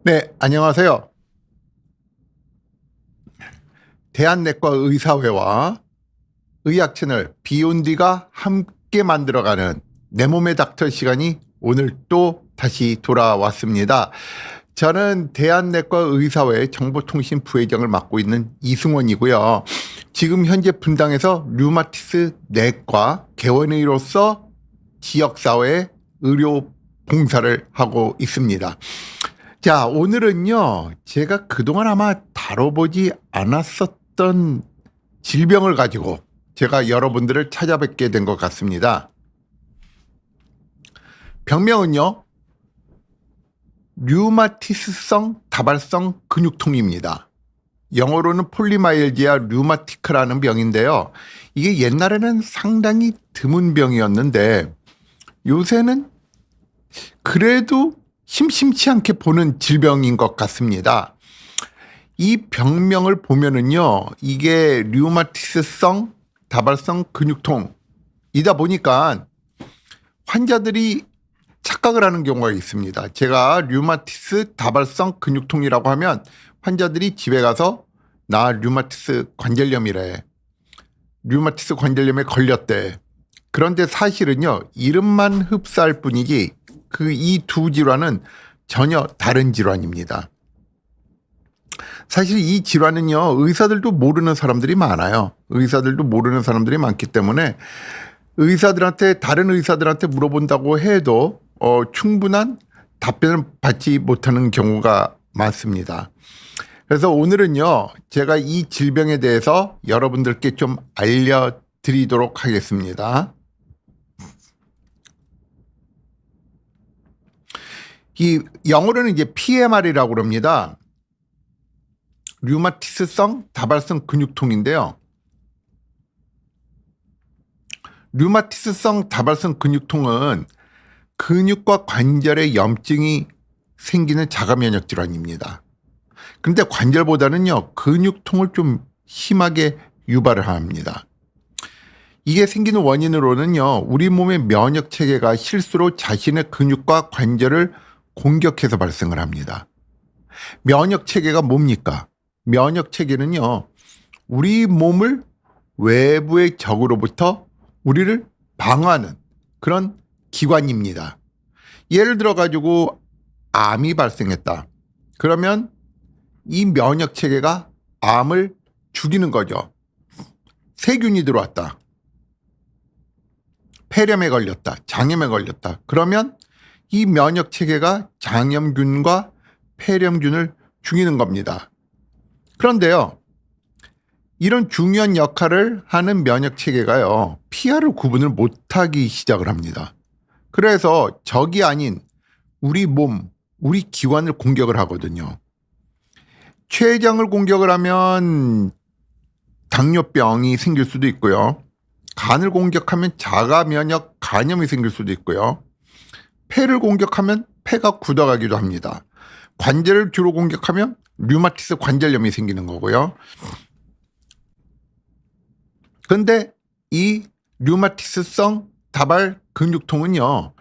네, 안녕하세요. 대한내과의사회와 의학 채널 비욘디가 함께 만들어가는 내 몸의 닥터 시간이 오늘 또 다시 돌아왔습니다. 저는 대한내과의사회 정보통신 부회장을 맡고 있는 이승원이고요. 지금 현재 분당에서 류마티스 내과 개원의로서 지역사회 의료 봉사를 하고 있습니다. 자, 오늘은요, 제가 그동안 아마 다뤄보지 않았었던 질병을 가지고 제가 여러분들을 찾아뵙게 된 것 같습니다. 병명은요, 류마티스성 다발성 근육통입니다. 영어로는 폴리마이얼지아 류마티크라는 병인데요. 이게 옛날에는 상당히 드문 병이었는데 요새는 그래도 심심치 않게 보는 질병인 것 같습니다. 이 병명을 보면은요, 이게 류마티스성 다발성 근육통이다 보니까 환자들이 착각을 하는 경우가 있습니다. 제가 류마티스 다발성 근육통이라고 하면 환자들이 집에 가서 나 류마티스 관절염이래. 류마티스 관절염에 걸렸대. 그런데 사실은요, 이름만 흡사할 뿐이지 그 이 두 질환은 전혀 다른 질환입니다. 사실 이 질환은요, 의사들도 모르는 사람들이 많아요. 의사들도 모르는 사람들이 많기 때문에 다른 의사들한테 물어본다고 해도 충분한 답변을 받지 못하는 경우가 많습니다. 그래서 오늘은요, 제가 이 질병에 대해서 여러분들께 좀 알려드리도록 하겠습니다. 이 영어로는 이제 PMR이라고 그럽니다. 류마티스성 다발성 근육통인데요. 류마티스성 다발성 근육통은 근육과 관절에 염증이 생기는 자가면역 질환입니다. 그런데 관절보다는요, 근육통을 좀 심하게 유발을 합니다. 이게 생기는 원인으로는요, 우리 몸의 면역 체계가 실수로 자신의 근육과 관절을 공격해서 발생을 합니다. 면역 체계가 뭡니까? 면역 체계는요, 우리 몸을 외부의 적으로부터 우리를 방어하는 그런 기관입니다. 예를 들어 가지고 암이 발생했다. 그러면 이 면역 체계가 암을 죽이는 거죠. 세균이 들어왔다. 폐렴에 걸렸다. 장염에 걸렸다. 그러면 이 면역 체계가 장염균과 폐렴균을 죽이는 겁니다. 그런데요, 이런 중요한 역할을 하는 면역 체계가요, 피하를 구분을 못하기 시작을 합니다. 그래서 적이 아닌 우리 몸, 우리 기관을 공격을 하거든요. 췌장을 공격을 하면 당뇨병이 생길 수도 있고요. 간을 공격하면 자가면역 간염이 생길 수도 있고요. 폐를 공격하면 폐가 굳어가기도 합니다. 관절을 주로 공격하면 류마티스 관절염이 생기는 거고요. 그런데 이 류마티스성 다발 근육통은요,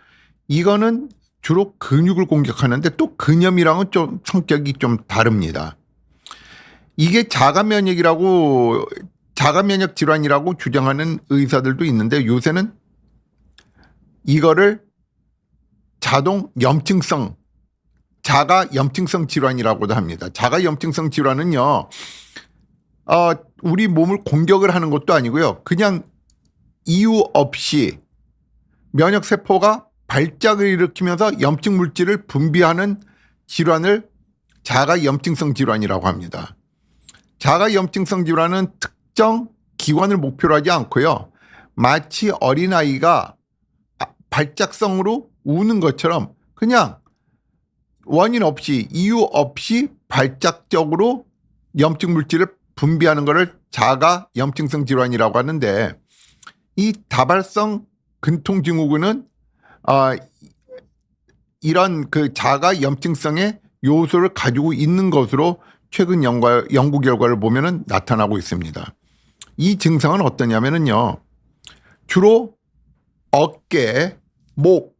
이거는 주로 근육을 공격하는데 또 근염이랑은 좀 성격이 좀 다릅니다. 이게 자가면역 질환이라고 주장하는 의사들도 있는데 요새는 이거를 자가 염증성 질환이라고도 합니다. 자가 염증성 질환은요, 우리 몸을 공격을 하는 것도 아니고요. 그냥 이유 없이 면역세포가 발작을 일으키면서 염증 물질을 분비하는 질환을 자가 염증성 질환이라고 합니다. 자가 염증성 질환은 특정 기관을 목표로 하지 않고요. 마치 어린아이가 발작성으로 우는 것처럼 그냥 원인 없이 이유 없이 발작적으로 염증 물질을 분비하는 것을 자가 염증성 질환이라고 하는데, 이 다발성 근통 증후군은 이런 그 자가 염증성의 요소를 가지고 있는 것으로 최근 연구 결과를 보면은 나타나고 있습니다. 이 증상은 어떠냐면은요, 주로 어깨, 목,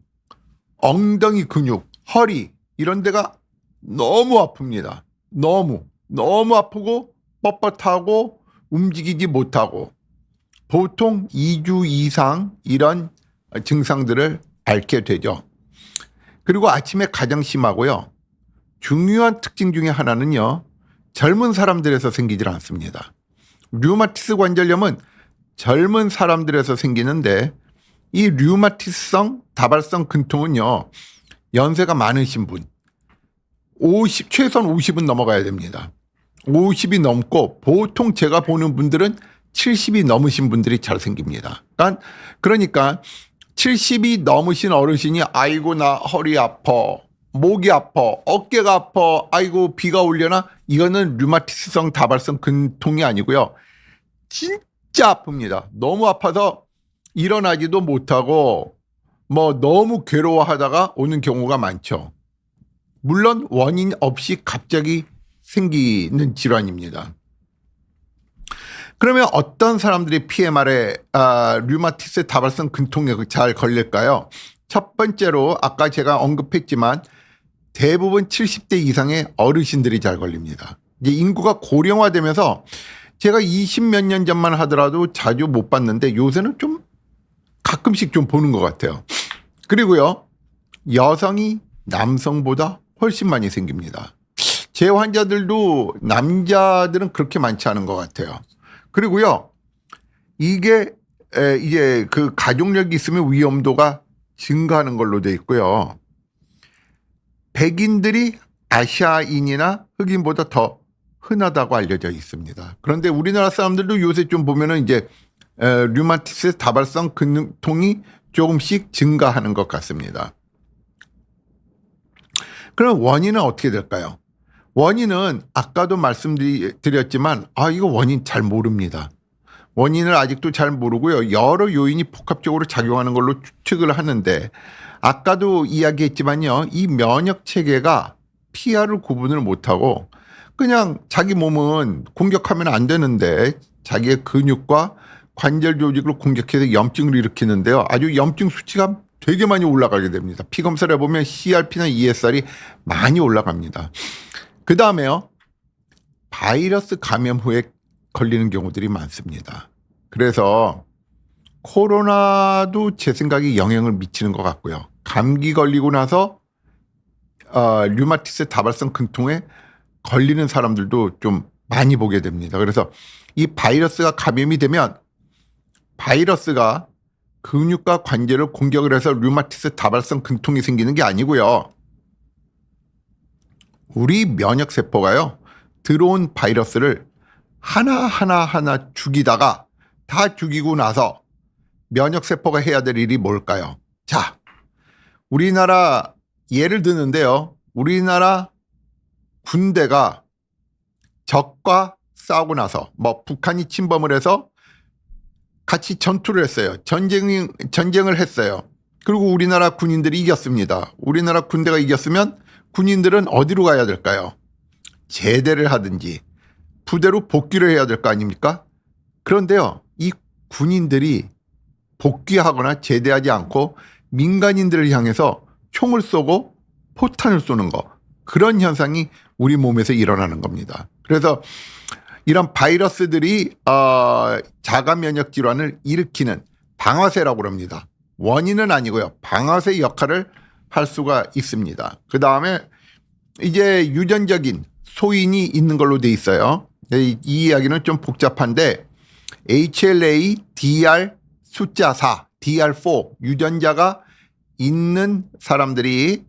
엉덩이 근육, 허리 이런 데가 너무 아픕니다. 너무 아프고 뻣뻣하고 움직이지 못하고 보통 2주 이상 이런 증상들을 앓게 되죠. 그리고 아침에 가장 심하고요. 중요한 특징 중에 하나는요. 젊은 사람들에서 생기질 않습니다. 류마티스 관절염은 젊은 사람들에서 생기는데 이 류마티스성 다발성 근통은요. 연세가 많으신 분, 최소한 50은 넘어가야 됩니다. 50이 넘고 보통 제가 보는 분들은 70이 넘으신 분들이 잘 생깁니다. 그러니까 70이 넘으신 어르신이 아이고 나 허리 아파, 목이 아파, 어깨가 아파, 아이고 비가 올려나, 이거는 류마티스성 다발성 근통이 아니고요. 진짜 아픕니다. 너무 아파서 일어나지도 못하고 뭐 너무 괴로워하다가 오는 경우가 많죠. 물론 원인 없이 갑자기 생기는 질환입니다. 그러면 어떤 사람들이 PMR에 류마티스 다발성 근통에 잘 걸릴까요? 첫 번째로 아까 제가 언급했지만 대부분 70대 이상의 어르신들이 잘 걸립니다. 이제 인구가 고령화되면서 제가 20몇 년 전만 하더라도 자주 못 봤는데 요새는 좀 가끔씩 좀 보는 것 같아요. 그리고요, 여성이 남성보다 훨씬 많이 생깁니다. 제 환자들도 남자들은 그렇게 많지 않은 것 같아요. 그리고요, 이게 이제 그 가족력이 있으면 위험도가 증가하는 걸로 돼 있고요. 백인들이 아시아인이나 흑인보다 더 흔하다고 알려져 있습니다. 그런데 우리나라 사람들도 요새 좀 보면은 이제 류마티스 다발성 근통이 조금씩 증가하는 것 같습니다. 그럼 원인은 어떻게 될까요? 원인은 아까도 말씀드렸지만 이거 원인 잘 모릅니다. 원인을 아직도 잘 모르고요. 여러 요인이 복합적으로 작용하는 걸로 추측을 하는데 아까도 이야기했지만요. 이 면역 체계가 PR을 구분을 못하고 그냥 자기 몸은 공격하면 안 되는데 자기의 근육과 관절 조직을 공격해서 염증을 일으키는데요. 아주 염증 수치가 되게 많이 올라가게 됩니다. 피 검사를 해보면 CRP나 ESR이 많이 올라갑니다. 그 다음에요. 바이러스 감염 후에 걸리는 경우들이 많습니다. 그래서 코로나도 제 생각에 영향을 미치는 것 같고요. 감기 걸리고 나서 류마티스 다발성 근통에 걸리는 사람들도 좀 많이 보게 됩니다. 그래서 이 바이러스가 감염이 되면 바이러스가 근육과 관절을 공격을 해서 류마티스 다발성 근통이 생기는 게 아니고요. 우리 면역세포가요. 들어온 바이러스를 하나하나 죽이다가 다 죽이고 나서 면역세포가 해야 될 일이 뭘까요? 자, 우리나라 예를 드는데요. 우리나라 군대가 적과 싸우고 나서 북한이 침범을 해서 같이 전투를 했어요. 전쟁을 했어요. 그리고 우리나라 군인들이 이겼습니다. 우리나라 군대가 이겼으면 군인들은 어디로 가야 될까요? 제대를 하든지 부대로 복귀를 해야 될 거 아닙니까? 그런데요, 이 군인들이 복귀하거나 제대하지 않고 민간인들을 향해서 총을 쏘고 포탄을 쏘는 거, 그런 현상이 우리 몸에서 일어나는 겁니다. 그래서 이런 바이러스들이 자가 면역 질환을 일으키는 방아쇠라고 합니다. 원인은 아니고요. 방아쇠 역할을 할 수가 있습니다. 그 다음에 이제 유전적인 소인이 있는 걸로 돼 있어요. 이 이야기는 좀 복잡한데 HLA DR 숫자 4, DR4 유전자가 있는 사람들이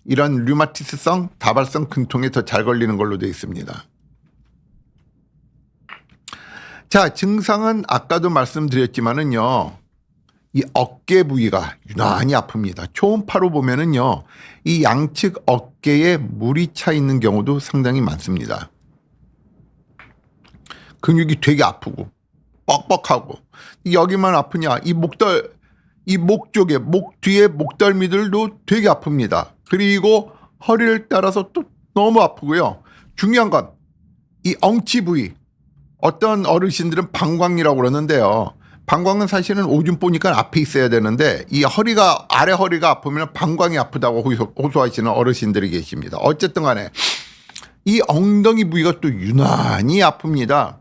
이런 류마티스성 다발성 근통에 더 잘 걸리는 걸로 돼 있습니다. 자, 증상은 아까도 말씀드렸지만은요, 이 어깨 부위가 유난히 아픕니다. 초음파로 보면은요, 이 양측 어깨에 물이 차 있는 경우도 상당히 많습니다. 근육이 되게 아프고 뻑뻑하고, 여기만 아프냐? 이 목 쪽에, 목 뒤에 목덜미들도 되게 아픕니다. 그리고 허리를 따라서 또 너무 아프고요. 중요한 건 이 엉치 부위, 어떤 어르신들은 방광이라고 그러는데요. 방광은 사실은 오줌 보니까 앞에 있어야 되는데 이 허리가 아래 허리가 아프면 방광이 아프다고 호소하시는 어르신들이 계십니다. 어쨌든 간에 이 엉덩이 부위가 또 유난히 아픕니다.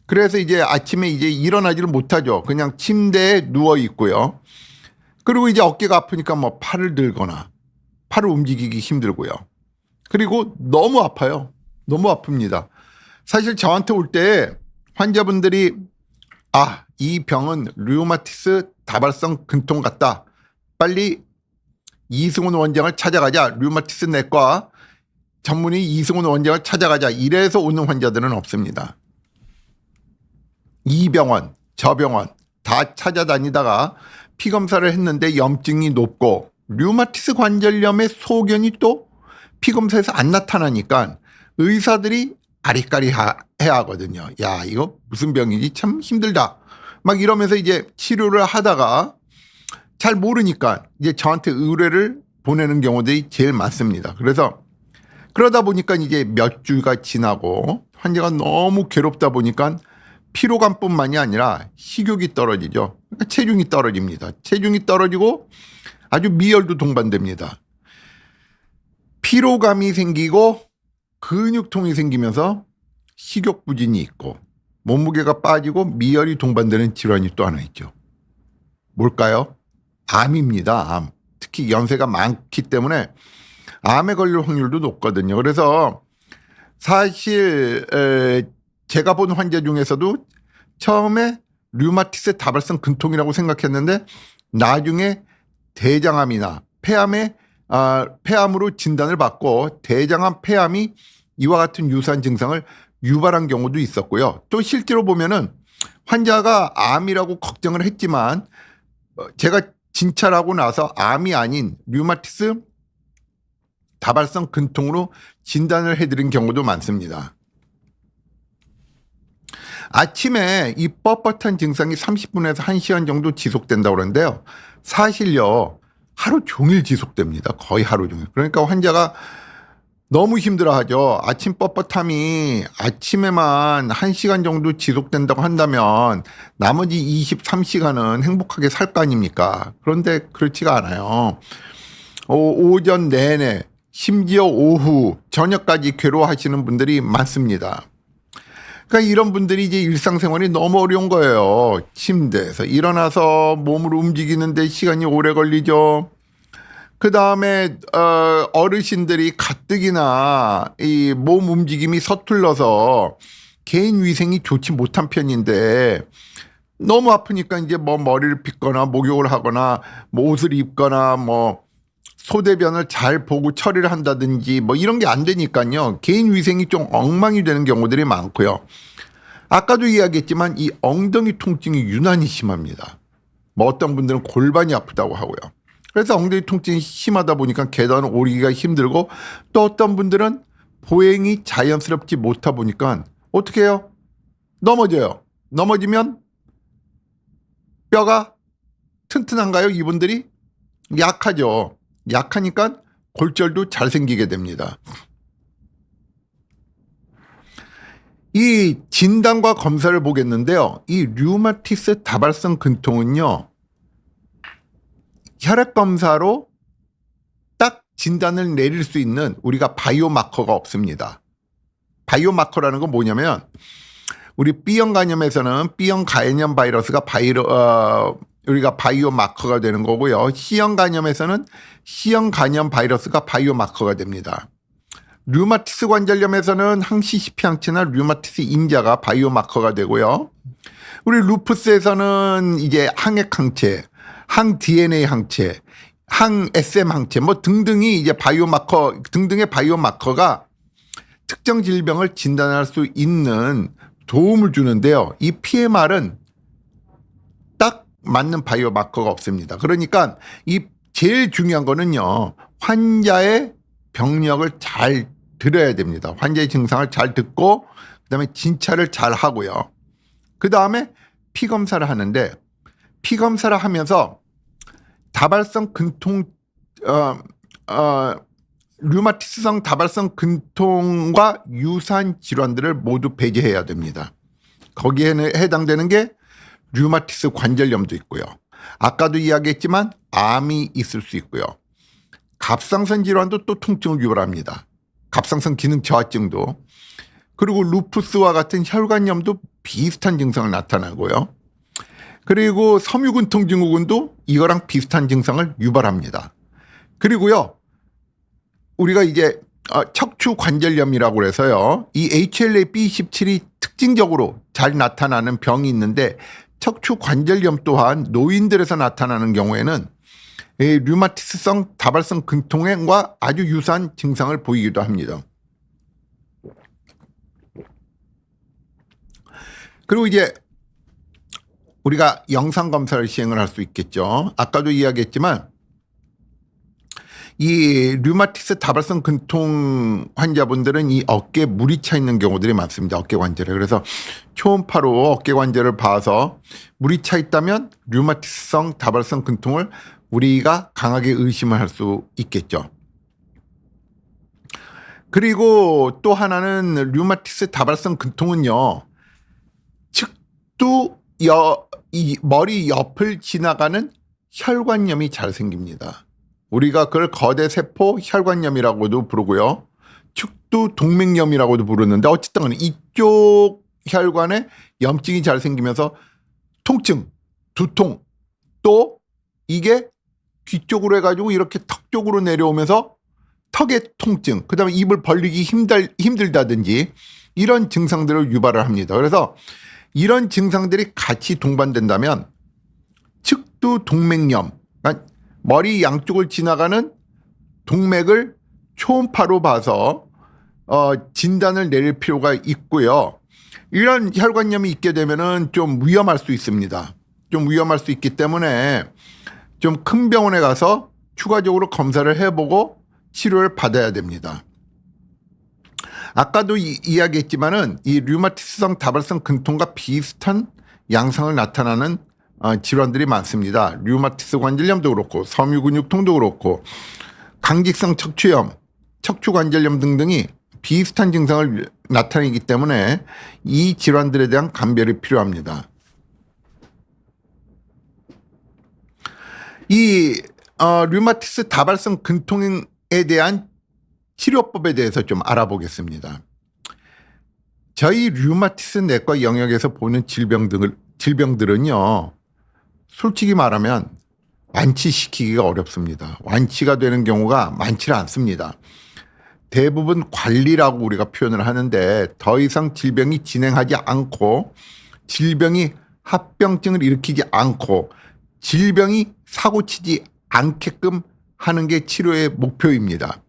그래서 이제 아침에 이제 일어나지를 못하죠. 그냥 침대에 누워 있고요. 그리고 이제 어깨가 아프니까 뭐 팔을 들거나 팔을 움직이기 힘들고요. 그리고 너무 아파요. 너무 아픕니다. 사실 저한테 올 때 환자분들이 이 병은 류마티스 다발성 근통 같다. 빨리 이승훈 원장을 찾아가자. 류마티스 내과 전문의 이승훈 원장을 찾아가자. 이래서 오는 환자들은 없습니다. 이 병원, 저 병원 다 찾아다니다가 피검사를 했는데 염증이 높고 류마티스 관절염의 소견이 또 피검사에서 안 나타나니까 의사들이 아리까리 해야 하거든요. 야, 이거 무슨 병이지? 참 힘들다. 막 이러면서 이제 치료를 하다가 잘 모르니까 이제 저한테 의뢰를 보내는 경우들이 제일 많습니다. 그래서 그러다 보니까 이제 몇 주가 지나고 환자가 너무 괴롭다 보니까 피로감뿐만이 아니라 식욕이 떨어지죠. 그러니까 체중이 떨어집니다. 체중이 떨어지고 아주 미열도 동반됩니다. 피로감이 생기고 근육통이 생기면서 식욕 부진이 있고 몸무게가 빠지고 미열이 동반되는 질환이 또 하나 있죠. 뭘까요? 암입니다. 암. 특히 연세가 많기 때문에 암에 걸릴 확률도 높거든요. 그래서 사실 제가 본 환자 중에서도 처음에 류마티스 다발성 근통이라고 생각했는데 나중에 대장암이나 폐암으로 진단을 받고 대장암, 폐암이 이와 같은 유사한 증상을 유발한 경우도 있었고요. 또 실제로 보면은 환자가 암이라고 걱정을 했지만 제가 진찰하고 나서 암이 아닌 류마티스 다발성 근통으로 진단을 해드린 경우도 많습니다. 아침에 이 뻣뻣한 증상이 30분에서 1시간 정도 지속된다고 그러는데요. 사실요, 하루 종일 지속됩니다. 거의 하루 종일. 그러니까 환자가 너무 힘들어하죠. 아침 뻣뻣함이 아침에만 1시간 정도 지속된다고 한다면 나머지 23시간은 행복하게 살 거 아닙니까? 그런데 그렇지가 않아요. 오전 내내 심지어 오후 저녁까지 괴로워하시는 분들이 많습니다. 그러니까 이런 분들이 이제 일상생활이 너무 어려운 거예요. 침대에서 일어나서 몸을 움직이는데 시간이 오래 걸리죠. 그 다음에 어르신들이 가뜩이나 이 몸 움직임이 서툴러서 개인 위생이 좋지 못한 편인데 너무 아프니까 이제 뭐 머리를 빗거나 목욕을 하거나 뭐 옷을 입거나 뭐 소대변을 잘 보고 처리를 한다든지 뭐 이런 게 안 되니까요. 개인 위생이 좀 엉망이 되는 경우들이 많고요. 아까도 이야기했지만 이 엉덩이 통증이 유난히 심합니다. 뭐 어떤 분들은 골반이 아프다고 하고요. 그래서 엉덩이 통증이 심하다 보니까 계단을 오르기가 힘들고 또 어떤 분들은 보행이 자연스럽지 못하다 보니까 어떻게 해요? 넘어져요. 넘어지면 뼈가 튼튼한가요? 이분들이? 약하죠. 약하니까 골절도 잘 생기게 됩니다. 이 진단과 검사를 보겠는데요. 이 류마티스 다발성 근통은요. 혈액 검사로 딱 진단을 내릴 수 있는 우리가 바이오마커가 없습니다. 바이오마커라는 건 뭐냐면 우리 B형 간염에서는 B형 간염 바이러스가 우리가 바이오마커가 되는 거고요. C형 간염에서는 C형 간염 바이러스가 바이오마커가 됩니다. 류마티스 관절염에서는 항CCP 항체나 류마티스 인자가 바이오마커가 되고요. 우리 루푸스에서는 이제 항액 항체, 항 DNA 항체, 항 SM 항체 뭐 등등이 이제 바이오마커 등등의 바이오마커가 특정 질병을 진단할 수 있는 도움을 주는데요. 이 PMR은 딱 맞는 바이오마커가 없습니다. 그러니까 이 제일 중요한 거는요. 환자의 병력을 잘 들어야 됩니다. 환자의 증상을 잘 듣고 그다음에 진찰을 잘 하고요. 그다음에 피검사를 하는데 피검사를 하면서 다발성 근통 류마티스성 다발성 근통과 유사한 질환들을 모두 배제해야 됩니다. 거기에는 해당되는 게 류마티스 관절염도 있고요. 아까도 이야기했지만 암이 있을 수 있고요. 갑상선 질환도 또 통증을 유발합니다. 갑상선 기능 저하증도. 그리고 루푸스와 같은 혈관염도 비슷한 증상을 나타나고요. 그리고 섬유근통 증후군도 이거랑 비슷한 증상을 유발합니다. 그리고요, 우리가 이제 척추 관절염이라고 해서요, 이 HLA-B17이 특징적으로 잘 나타나는 병이 있는데, 척추 관절염 또한 노인들에서 나타나는 경우에는 류마티스성 다발성 근통과 아주 유사한 증상을 보이기도 합니다. 그리고 이제 우리가 영상 검사를 시행을 할 수 있겠죠. 아까도 이야기했지만 이 류마티스 다발성 근통 환자분들은 이 어깨에 물이 차 있는 경우들이 많습니다. 어깨 관절에. 그래서 초음파로 어깨 관절을 봐서 물이 차 있다면 류마티스성 다발성 근통을 우리가 강하게 의심을 할 수 있겠죠. 그리고 또 하나는 류마티스 다발성 근통은요, 측두 이 머리 옆을 지나가는 혈관염이 잘 생깁니다. 우리가 그걸 거대 세포 혈관염이라고도 부르고요. 측두 동맥염이라고도 부르는데 어쨌든 간에 이쪽 혈관에 염증이 잘 생기면서 통증, 두통, 또 이게 귀 쪽으로 해가지고 이렇게 턱 쪽으로 내려오면서 턱의 통증, 그 다음에 입을 벌리기 힘들다든지 이런 증상들을 유발을 합니다. 그래서 이런 증상들이 같이 동반된다면 측두 동맥염, 그러니까 머리 양쪽을 지나가는 동맥을 초음파로 봐서 진단을 내릴 필요가 있고요. 이런 혈관염이 있게 되면은 좀 위험할 수 있습니다. 좀 위험할 수 있기 때문에 좀 큰 병원에 가서 추가적으로 검사를 해보고 치료를 받아야 됩니다. 아까도 이야기했지만은 이 류마티스성 다발성 근통과 비슷한 양상을 나타나는 질환들이 많습니다. 류마티스 관절염도 그렇고 섬유근육통도 그렇고 강직성 척추염, 척추관절염 등등이 비슷한 증상을 나타내기 때문에 이 질환들에 대한 감별이 필요합니다. 이 류마티스 다발성 근통에 대한 치료법에 대해서 좀 알아보겠습니다. 저희 류마티스 내과 영역에서 보는 질병들은요, 솔직히 말하면 완치시키기가 어렵습니다. 완치가 되는 경우가 많지 않습니다. 대부분 관리라고 우리가 표현을 하는데 더 이상 질병이 진행하지 않고 질병이 합병증을 일으키지 않고 질병이 사고치지 않게끔 하는 게 치료의 목표입니다.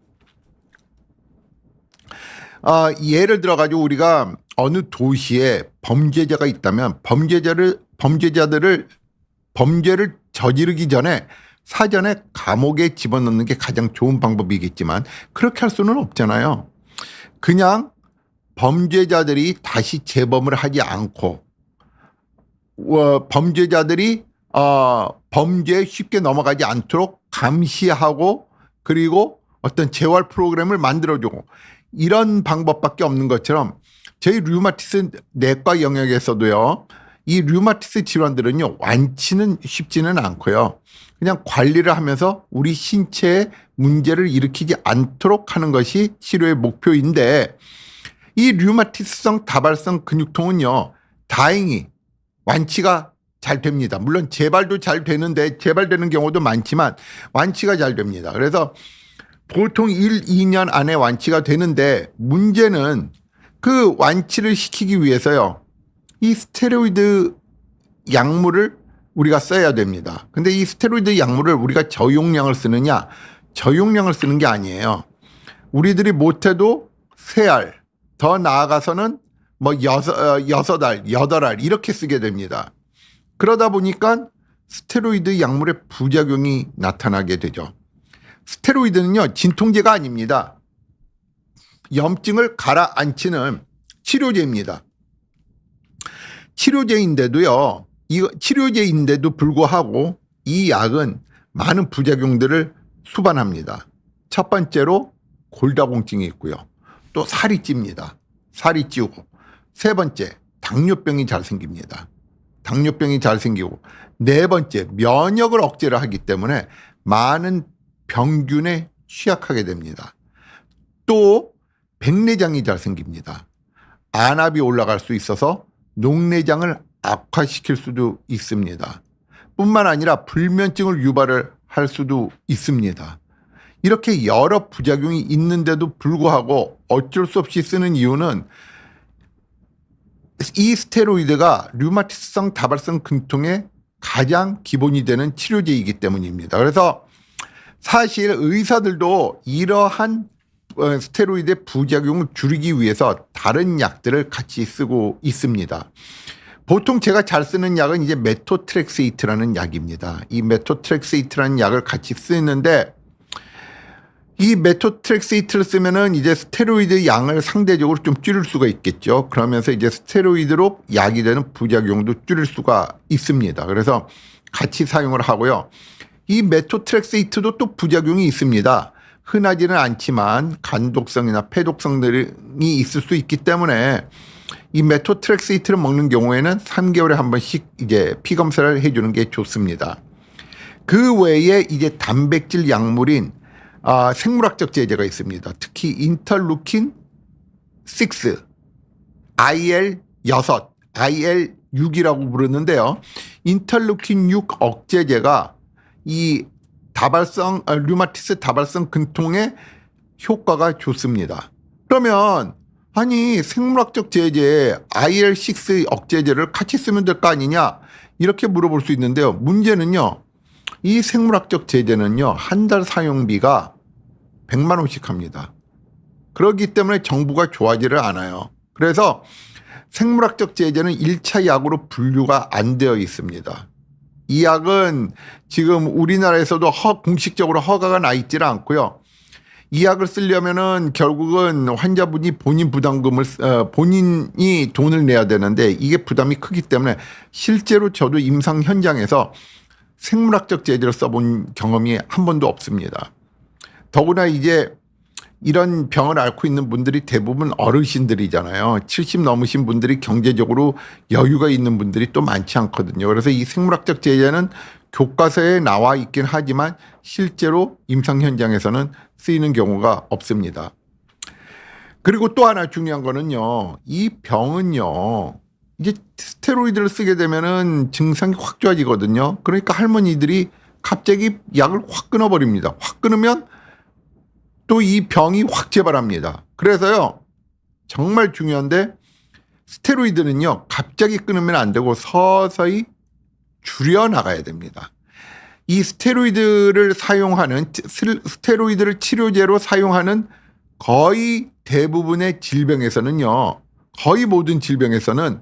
예를 들어 가지고 우리가 어느 도시에 범죄자가 있다면 범죄자들을 범죄를 저지르기 전에 사전에 감옥에 집어넣는 게 가장 좋은 방법이겠지만 그렇게 할 수는 없잖아요. 그냥 범죄자들이 다시 재범을 하지 않고 범죄자들이 범죄에 쉽게 넘어가지 않도록 감시하고 그리고 어떤 재활 프로그램을 만들어주고 이런 방법밖에 없는 것처럼 저희 류마티스 내과 영역에서도요. 이 류마티스 질환들은요. 완치는 쉽지는 않고요. 그냥 관리를 하면서 우리 신체에 문제를 일으키지 않도록 하는 것이 치료의 목표인데 이 류마티스성 다발성 근육통은요. 다행히 완치가 잘 됩니다. 물론 재발도 잘 되는데 재발되는 경우도 많지만 완치가 잘 됩니다. 그래서 보통 1, 2년 안에 완치가 되는데 문제는 그 완치를 시키기 위해서요. 이 스테로이드 약물을 우리가 써야 됩니다. 근데 이 스테로이드 약물을 우리가 저용량을 쓰느냐? 저용량을 쓰는 게 아니에요. 우리들이 못해도 3알, 더 나아가서는 뭐 6알, 8알 이렇게 쓰게 됩니다. 그러다 보니까 스테로이드 약물의 부작용이 나타나게 되죠. 스테로이드는요, 진통제가 아닙니다. 염증을 가라앉히는 치료제입니다. 치료제인데도 불구하고 이 약은 많은 부작용들을 수반합니다. 첫 번째로 골다공증이 있고요. 또 살이 찝니다. 살이 찌고. 세 번째, 당뇨병이 잘 생깁니다. 당뇨병이 잘 생기고, 네 번째 면역을 억제를 하기 때문에 많은 병균에 취약하게 됩니다. 또 백내장이 잘 생깁니다. 안압이 올라갈 수 있어서 녹내장을 악화시킬 수도 있습니다. 뿐만 아니라 불면증을 유발을 할 수도 있습니다. 이렇게 여러 부작용이 있는데도 불구하고 어쩔 수 없이 쓰는 이유는 이 스테로이드가 류마티스성 다발성 근통의 가장 기본이 되는 치료제이기 때문입니다. 그래서 사실 의사들도 이러한 스테로이드의 부작용을 줄이기 위해서 다른 약들을 같이 쓰고 있습니다. 보통 제가 잘 쓰는 약은 이제 메토트렉세이트라는 약입니다. 이 메토트렉세이트라는 약을 같이 쓰는데, 이 메토트렉세이트를 쓰면은 이제 스테로이드 양을 상대적으로 좀 줄일 수가 있겠죠. 그러면서 이제 스테로이드로 약이 되는 부작용도 줄일 수가 있습니다. 그래서 같이 사용을 하고요. 이 메토트렉세이트도 또 부작용이 있습니다. 흔하지는 않지만 간독성이나 폐독성들이 있을 수 있기 때문에 이 메토트렉세이트를 먹는 경우에는 3개월에 한 번씩 이제 피 검사를 해주는 게 좋습니다. 그 외에 이제 단백질 약물인 생물학적 제제가 있습니다. 특히 인터루킨 6, IL6, IL6이라고 부르는데요. 인터루킨 6 억제제가 이 류마티스 다발성 근통에 효과가 좋습니다. 그러면 아니 생물학적 제제 IL6 억제제를 같이 쓰면 될 거 아니냐 이렇게 물어볼 수 있는데요. 문제는요. 이 생물학적 제제는요. 한 달 사용비가 100만 원씩 합니다. 그렇기 때문에 정부가 좋아하지를 않아요. 그래서 생물학적 제제는 1차 약으로 분류가 안 되어 있습니다. 이 약은 지금 우리나라에서도 공식적으로 허가가 나 있지는 않고요. 이 약을 쓰려면은 결국은 환자분이 본인이 돈을 내야 되는데 이게 부담이 크기 때문에 실제로 저도 임상 현장에서 생물학적 제제를 써본 경험이 한 번도 없습니다. 더구나 이제 이런 병을 앓고 있는 분들이 대부분 어르신들이잖아요. 70 넘으신 분들이 경제적으로 여유가 있는 분들이 또 많지 않거든요. 그래서 이 생물학적 제제는 교과서에 나와 있긴 하지만 실제로 임상 현장에서는 쓰이는 경우가 없습니다. 그리고 또 하나 중요한 거는요. 이 병은요. 이제 스테로이드를 쓰게 되면은 증상이 확 좋아지거든요. 그러니까 할머니들이 갑자기 약을 확 끊어버립니다. 확 끊으면 또 이 병이 확 재발합니다. 그래서요. 정말 중요한데 스테로이드는요. 갑자기 끊으면 안 되고 서서히 줄여나가야 됩니다. 이 스테로이드를 치료제로 사용하는 거의 대부분의 질병에서는요. 거의 모든 질병에서는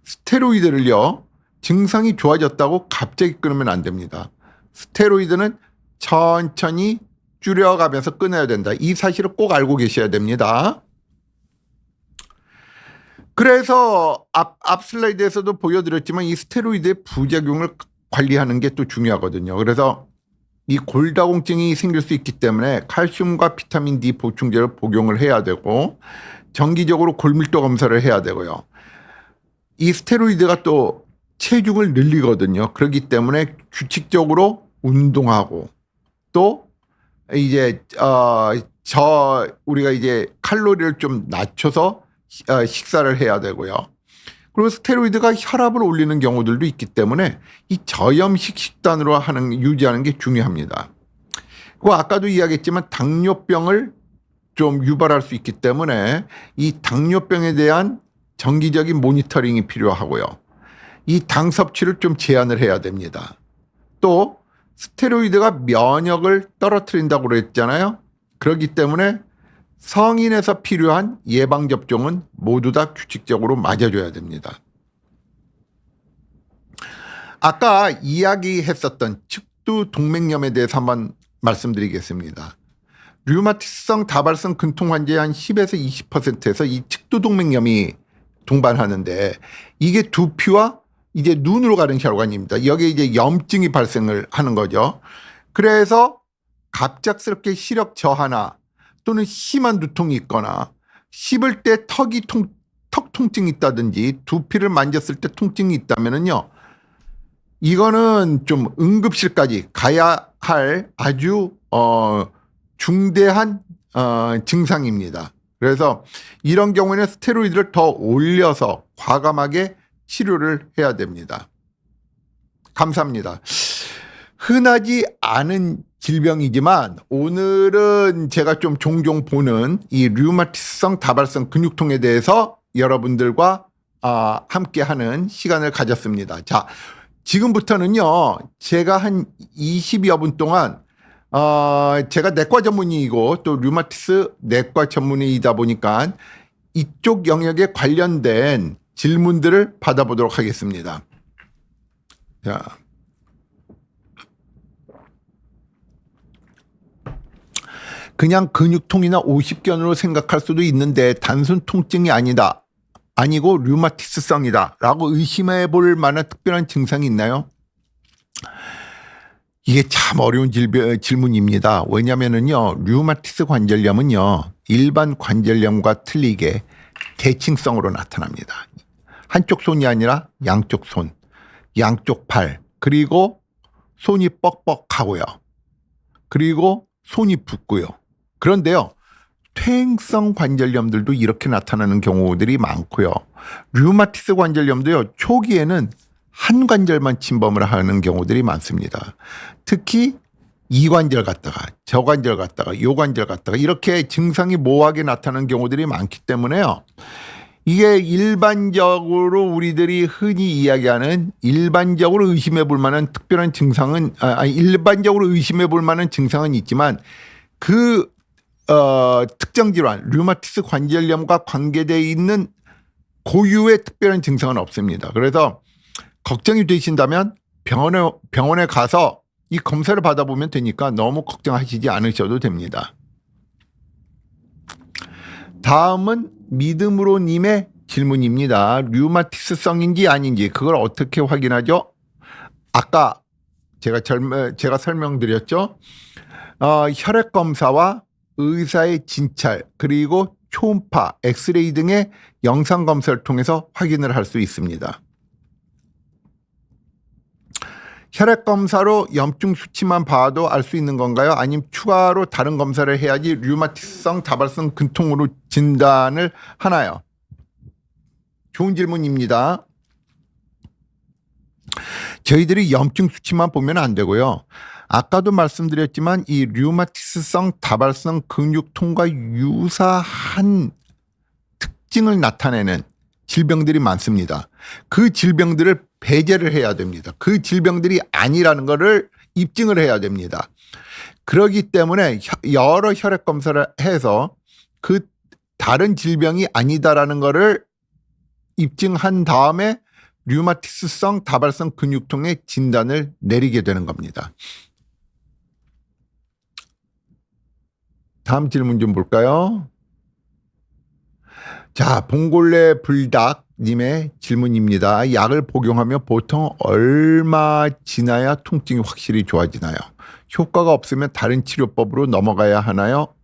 스테로이드를요. 증상이 좋아졌다고 갑자기 끊으면 안 됩니다. 스테로이드는 천천히 줄여가면서 끊어야 된다. 이 사실을 꼭 알고 계셔야 됩니다. 그래서 앞 슬라이드에서도 보여드렸지만 이 스테로이드의 부작용을 관리하는 게 또 중요하거든요. 그래서 이 골다공증이 생길 수 있기 때문에 칼슘과 비타민 D 보충제를 복용을 해야 되고 정기적으로 골밀도 검사를 해야 되고요. 이 스테로이드가 또 체중을 늘리거든요. 그렇기 때문에 규칙적으로 운동하고 또 이제 우리가 이제 칼로리를 좀 낮춰서 식사를 해야 되고요. 그리고 스테로이드가 혈압을 올리는 경우들도 있기 때문에 이 저염식 식단으로 유지하는 게 중요합니다. 그리고 아까도 이야기했지만 당뇨병을 좀 유발할 수 있기 때문에 이 당뇨병에 대한 정기적인 모니터링이 필요하고요. 이 당 섭취를 좀 제한을 해야 됩니다. 또 스테로이드가 면역을 떨어뜨린다고 그랬잖아요. 그렇기 때문에 성인에서 필요한 예방접종은 모두 다 규칙적으로 맞아줘야 됩니다. 아까 이야기했었던 측두 동맥염에 대해서 한번 말씀드리겠습니다. 류마티스성 다발성 근통 환자의 한 10에서 20%에서 이 측두 동맥염이 동반하는데 이게 두피와 이제 눈으로 가는 혈관입니다. 여기에 이제 염증이 발생을 하는 거죠. 그래서 갑작스럽게 시력 저하나 또는 심한 두통이 있거나 씹을 때 턱이 턱 통증이 있다든지 두피를 만졌을 때 통증이 있다면은요, 이거는 좀 응급실까지 가야 할 아주 중대한 증상입니다. 그래서 이런 경우에는 스테로이드를 더 올려서 과감하게 치료를 해야 됩니다. 감사합니다. 흔하지 않은 질병이지만 오늘은 제가 좀 종종 보는 이 류마티스성 다발성 근육통에 대해서 여러분들과 함께하는 시간을 가졌습니다. 자, 지금부터는요, 제가 한 20여 분 동안 제가 내과 전문의이고 또 류마티스 내과 전문의이다 보니까 이쪽 영역에 관련된 질문들을 받아보도록 하겠습니다. 자, 그냥 근육통이나 오십견으로 생각할 수도 있는데 단순 통증이 아니고 류마티스성이다 라고 의심해 볼 만한 특별한 증상이 있나요? 이게 참 어려운 질문입니다. 왜냐면은요, 류마티스 관절염은요, 일반 관절염과 틀리게 대칭성으로 나타납니다. 한쪽 손이 아니라 양쪽 손, 양쪽 팔, 그리고 손이 뻑뻑하고요. 그리고 손이 붓고요. 그런데요, 퇴행성 관절염들도 이렇게 나타나는 경우들이 많고요. 류마티스 관절염도요, 초기에는 한 관절만 침범을 하는 경우들이 많습니다. 특히 이 관절 갔다가 저 관절 갔다가 요 관절 갔다가 이렇게 증상이 모호하게 나타나는 경우들이 많기 때문에요. 이게 일반적으로 우리들이 흔히 이야기하는 일반적으로 의심해 볼 만한 특별한 증상은 일반적으로 의심해 볼 만한 증상은 있지만 그 특정 질환 류마티스 관절염과 관계되어 있는 고유의 특별한 증상은 없습니다. 그래서 걱정이 되신다면 병원에 가서 이 검사를 받아보면 되니까 너무 걱정하시지 않으셔도 됩니다. 다음은 믿음으로 님의 질문입니다. 류마티스성인지 아닌지 그걸 어떻게 확인하죠? 아까 제가 설명드렸죠. 혈액 검사와 의사의 진찰 그리고 초음파, 엑스레이 등의 영상 검사를 통해서 확인을 할 수 있습니다. 혈액 검사로 염증 수치만 봐도 알 수 있는 건가요? 아니면 추가로 다른 검사를 해야지 류마티스성 다발성 근통으로 진단을 하나요? 좋은 질문입니다. 저희들이 염증 수치만 보면 안 되고요. 아까도 말씀드렸지만 이 류마티스성 다발성 근육통과 유사한 특징을 나타내는 질병들이 많습니다. 그 질병들을 배제를 해야 됩니다. 그 질병들이 아니라는 것을 입증을 해야 됩니다. 그렇기 때문에 여러 혈액 검사를 해서 그 다른 질병이 아니다라는 것을 입증한 다음에 류마티스성 다발성 근육통의 진단을 내리게 되는 겁니다. 다음 질문 좀 볼까요? 자, 봉골레 불닭님의 질문입니다. 약을 복용하면 보통 얼마 지나야 통증이 확실히 좋아지나요? 효과가 없으면 다른 치료법으로 넘어가야 하나요?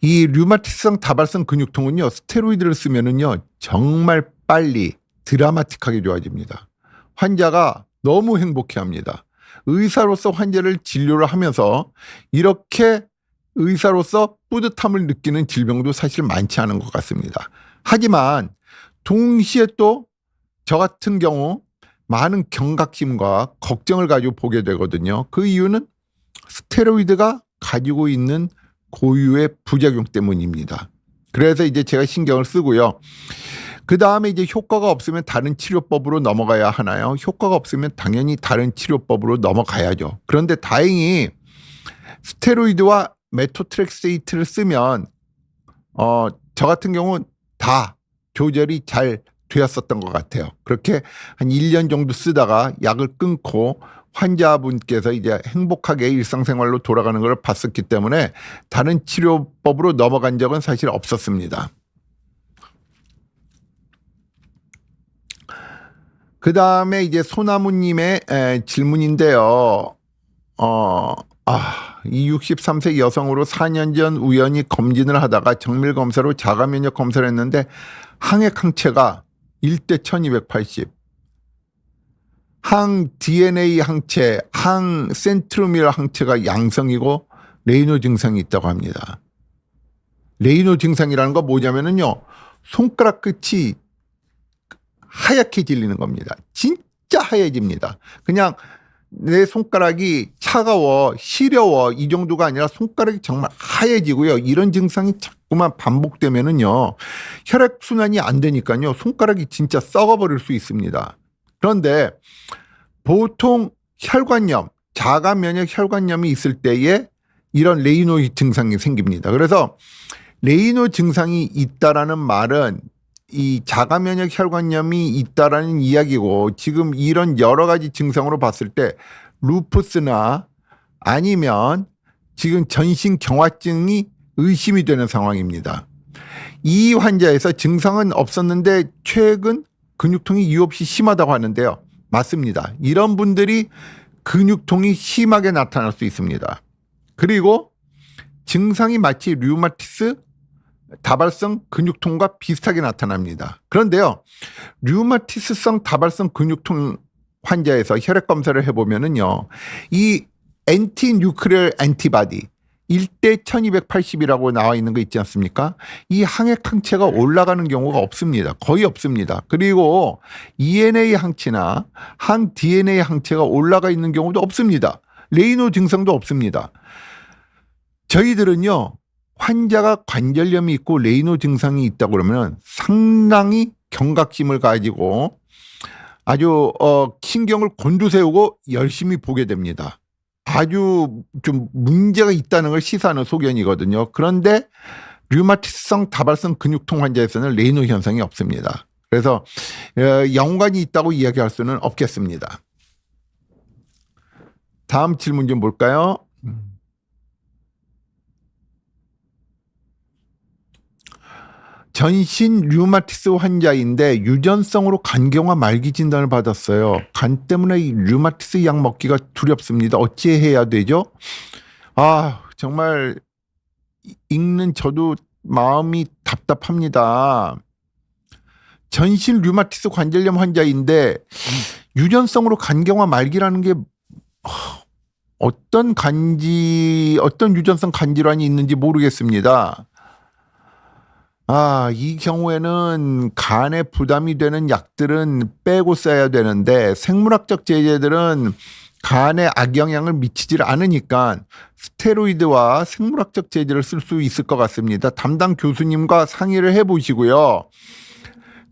이 류마티스성 다발성 근육통은요, 스테로이드를 쓰면은요, 정말 빨리 드라마틱하게 좋아집니다. 환자가 너무 행복해합니다. 의사로서 환자를 진료를 하면서 이렇게 의사로서 뿌듯함을 느끼는 질병도 사실 많지 않은 것 같습니다. 하지만 동시에 또 저 같은 경우 많은 경각심과 걱정을 가지고 보게 되거든요. 그 이유는 스테로이드가 가지고 있는 고유의 부작용 때문입니다. 그래서 이제 제가 신경을 쓰고요. 그 다음에 이제 효과가 없으면 다른 치료법으로 넘어가야 하나요? 효과가 없으면 당연히 다른 치료법으로 넘어가야죠. 그런데 다행히 스테로이드와 메토트렉세이트를 쓰면 저 같은 경우는 다 조절이 잘 되었었던 것 같아요. 그렇게 한 1년 정도 쓰다가 약을 끊고 환자분께서 이제 행복하게 일상생활로 돌아가는 걸 봤었기 때문에 다른 치료법으로 넘어간 적은 사실 없었습니다. 그 다음에 이제 소나무님의 질문인데요. 이 63세 여성으로 4년 전 우연히 검진을 하다가 정밀 검사로 자가 면역 검사를 했는데 항액 항체가 1대 1280, 항 DNA 항체, 항 센트로미러 항체가 양성이고 레이노 증상이 있다고 합니다. 레이노 증상이라는 거 뭐냐면은요, 손가락 끝이 하얗게 질리는 겁니다. 진짜 하얘집니다. 그냥 내 손가락이 차가워, 시려워 이 정도가 아니라 손가락이 정말 하얘지고요. 이런 증상이 자꾸만 반복되면은요, 혈액순환이 안 되니까요, 손가락이 진짜 썩어버릴 수 있습니다. 그런데 보통 혈관염, 자가 면역 혈관염이 있을 때에 이런 레이노 증상이 생깁니다. 그래서 레이노 증상이 있다라는 말은 이 자가 면역 혈관염이 있다라는 이야기고, 지금 이런 여러 가지 증상으로 봤을 때 루푸스나 아니면 지금 전신 경화증이 의심이 되는 상황입니다. 이 환자에서 증상은 없었는데 최근 근육통이 이유 없이 심하다고 하는데요. 맞습니다. 이런 분들이 근육통이 심하게 나타날 수 있습니다. 그리고 증상이 마치 류마티스 다발성 근육통과 비슷하게 나타납니다. 그런데요, 류마티스성 다발성 근육통 환자에서 혈액 검사를 해보면은요, 이 엔티뉴크레어 엔티바디 1대 1280이라고 나와 있는 거 있지 않습니까? 이 항액 항체가 올라가는 경우가 없습니다. 거의 없습니다. 그리고 ENA 항체나 항 DNA 항체가 올라가 있는 경우도 없습니다. 레이노 증상도 없습니다. 저희들은요, 환자가 관절염이 있고 레이노 증상이 있다고 그러면 상당히 경각심을 가지고 아주 신경을 곤두세우고 열심히 보게 됩니다. 아주 좀 문제가 있다는 걸 시사하는 소견이거든요. 그런데 류마티스성 다발성 근육통 환자에서는 레이노 현상이 없습니다. 그래서 연관이 있다고 이야기할 수는 없겠습니다. 다음 질문 좀 볼까요? 전신 류마티스 환자인데 유전성으로 간경화 말기 진단을 받았어요. 간 때문에 이 류마티스 약 먹기가 두렵습니다. 어찌해야 되죠? 정말 읽는 저도 마음이 답답합니다. 전신 류마티스 관절염 환자인데 유전성으로 간경화 말기라는 게 어떤 유전성 간질환이 있는지 모르겠습니다. 이 경우에는 간에 부담이 되는 약들은 빼고 써야 되는데 생물학적 제제들은 간에 악영향을 미치질 않으니까 스테로이드와 생물학적 제제를 쓸 수 있을 것 같습니다. 담당 교수님과 상의를 해보시고요.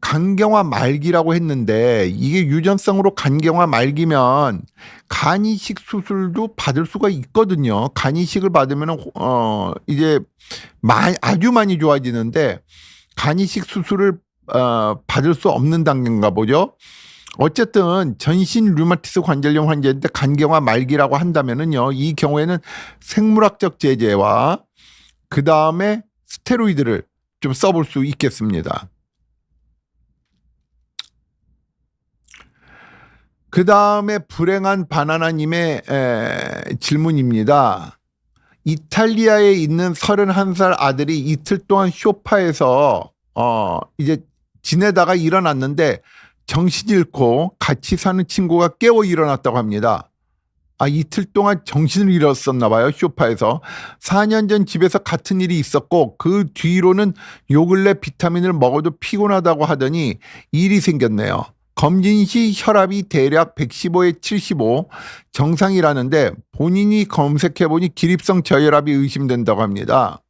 간경화 말기라고 했는데 이게 유전성으로 간경화 말기면 간이식 수술도 받을 수가 있거든요. 간이식을 받으면 이제 아주 많이 좋아지는데 간이식 수술을 받을 수 없는 단계인가 보죠. 어쨌든 전신 류마티스 관절염 환자인데 간경화 말기라고 한다면은요, 이 경우에는 생물학적 제제와 그 다음에 스테로이드를 좀 써볼 수 있겠습니다. 그 다음에 불행한 바나나님의 질문입니다. 이탈리아에 있는 31살 아들이 이틀 동안 쇼파에서 이제 지내다가 일어났는데 정신 잃고 같이 사는 친구가 깨워 일어났다고 합니다. 이틀 동안 정신을 잃었었나 봐요. 쇼파에서. 4년 전 집에서 같은 일이 있었고 그 뒤로는 요 근래 비타민을 먹어도 피곤하다고 하더니 일이 생겼네요. 검진 시 혈압이 대략 115에 75 정상이라는데 본인이 검색해보니 기립성 저혈압이 의심된다고 합니다.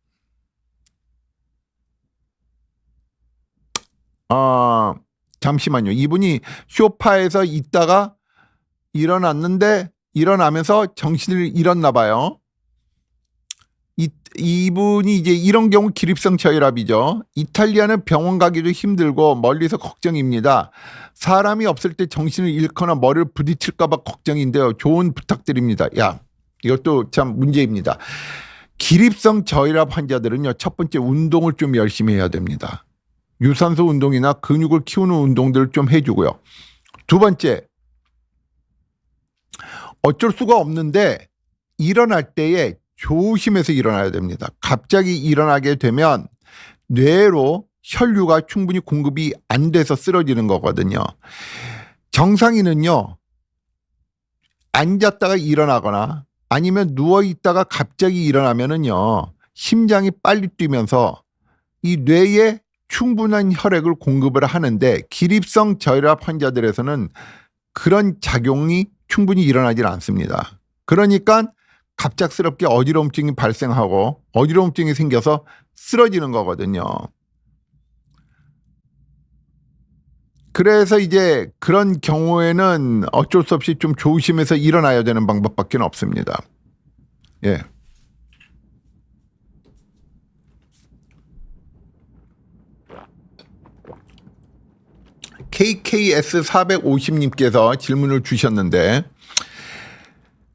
잠시만요. 이분이 소파에서 있다가 일어났는데 일어나면서 정신을 잃었나 봐요. 이분이 이제 이런 경우 기립성 저혈압이죠. 이탈리아는 병원 가기도 힘들고 멀리서 걱정입니다. 사람이 없을 때 정신을 잃거나 머리를 부딪힐까 봐 걱정인데요. 조언 부탁드립니다. 이것도 참 문제입니다. 기립성 저혈압 환자들은요, 첫 번째 운동을 좀 열심히 해야 됩니다. 유산소 운동이나 근육을 키우는 운동들을 좀 해주고요. 두 번째, 어쩔 수가 없는데 일어날 때에 조심해서 일어나야 됩니다. 갑자기 일어나게 되면 뇌로 혈류가 충분히 공급이 안 돼서 쓰러지는 거거든요. 정상인은요, 앉았다가 일어나거나 아니면 누워 있다가 갑자기 일어나면은요, 심장이 빨리 뛰면서 이 뇌에 충분한 혈액을 공급을 하는데 기립성 저혈압 환자들에서는 그런 작용이 충분히 일어나질 않습니다. 그러니까 갑작스럽게 어지러움증이 발생하고 어지러움증이 생겨서 쓰러지는 거거든요. 그래서 이제 그런 경우에는 어쩔 수 없이 좀 조심해서 일어나야 되는 방법밖에 없습니다. 예. KKS450님께서 질문을 주셨는데,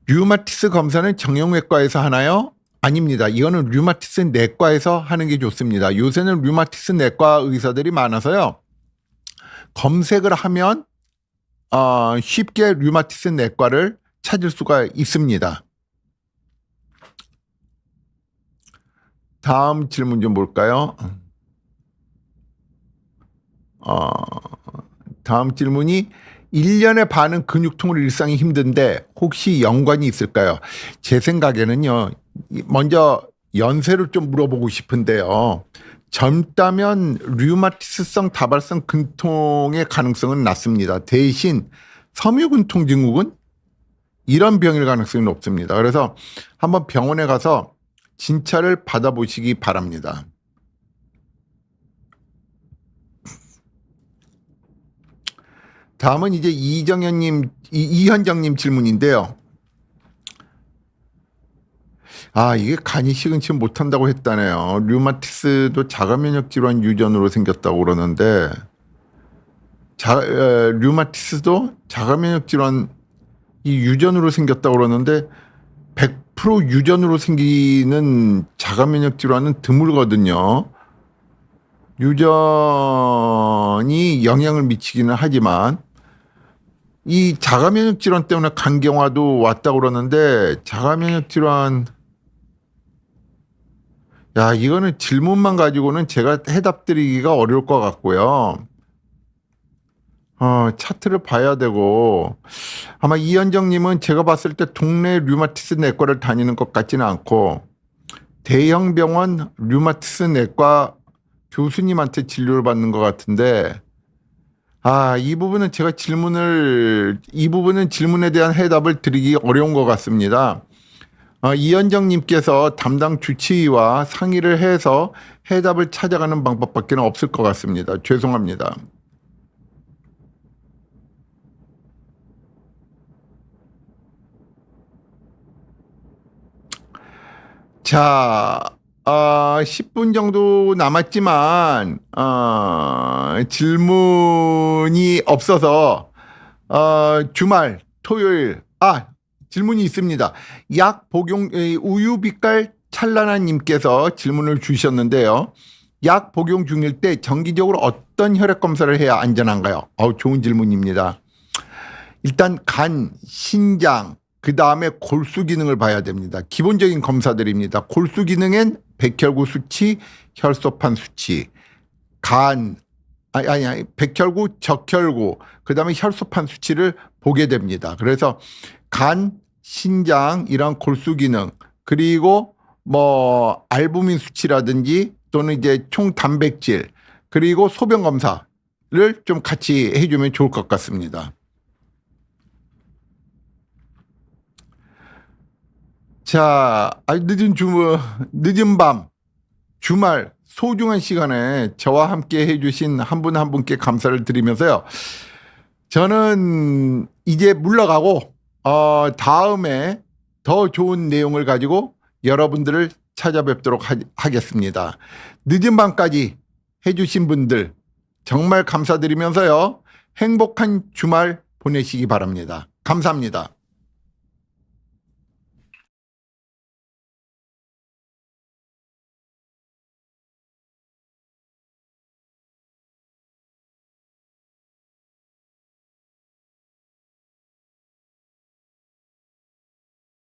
류마티스 검사는 정형외과에서 하나요? 아닙니다. 이거는 류마티스 내과에서 하는 게 좋습니다. 요새는 류마티스 내과 의사들이 많아서요, 검색을 하면 쉽게 류마티스 내과를 찾을 수가 있습니다. 다음 질문 좀 볼까요? 다음 질문이 1년의 반은 근육통으로 일상이 힘든데 혹시 연관이 있을까요? 제 생각에는요, 먼저 연세를 좀 물어보고 싶은데요. 젊다면 류마티스성 다발성 근통의 가능성은 낮습니다. 대신 섬유근통 증후군 이런 병일 가능성이 높습니다. 그래서 한번 병원에 가서 진찰을 받아보시기 바랍니다. 다음은 이제 이현정님 질문인데요. 이게 간이 시근치 못한다고 했다네요. 류마티스도 자가면역 질환 유전으로 생겼다고 그러는데, 류마티스도 자가면역 질환 이 유전으로 생겼다고 그러는데 100% 유전으로 생기는 자가면역 질환은 드물거든요. 유전이 영향을 미치기는 하지만 이 자가면역 질환 때문에 간경화도 왔다고 그러는데, 자가면역 질환, 이거는 질문만 가지고는 제가 해답드리기가 어려울 것 같고요. 차트를 봐야 되고, 아마 이현정님은 제가 봤을 때 동네 류마티스 내과를 다니는 것 같지는 않고 대형 병원 류마티스 내과 교수님한테 진료를 받는 것 같은데, 이 부분은 질문에 대한 해답을 드리기 어려운 것 같습니다. 이현정님께서 담당 주치의와 상의를 해서 해답을 찾아가는 방법밖에 없을 것 같습니다. 죄송합니다. 자, 10분 정도 남았지만 질문이 없어서 주말 토요일 질문이 있습니다. 약 복용 우유빛깔 찰나나 님께서 질문을 주셨는데요. 약 복용 중일 때 정기적으로 어떤 혈액 검사를 해야 안전한가요? 좋은 질문입니다. 일단 간, 신장, 그 다음에 골수 기능을 봐야 됩니다. 기본적인 검사들입니다. 골수 기능엔 백혈구 수치, 혈소판 수치, 백혈구, 적혈구, 그 다음에 혈소판 수치를 보게 됩니다. 그래서 간, 신장, 이런 골수 기능, 그리고 알부민 수치라든지 또는 이제 총 단백질, 그리고 소변 검사를 좀 같이 해주면 좋을 것 같습니다. 자, 늦은 밤, 주말, 소중한 시간에 저와 함께 해주신 한 분 한 분께 감사를 드리면서요. 저는 이제 물러가고, 다음에 더 좋은 내용을 가지고 여러분들을 찾아뵙도록 하겠습니다. 늦은 밤까지 해주신 분들 정말 감사드리면서요. 행복한 주말 보내시기 바랍니다. 감사합니다.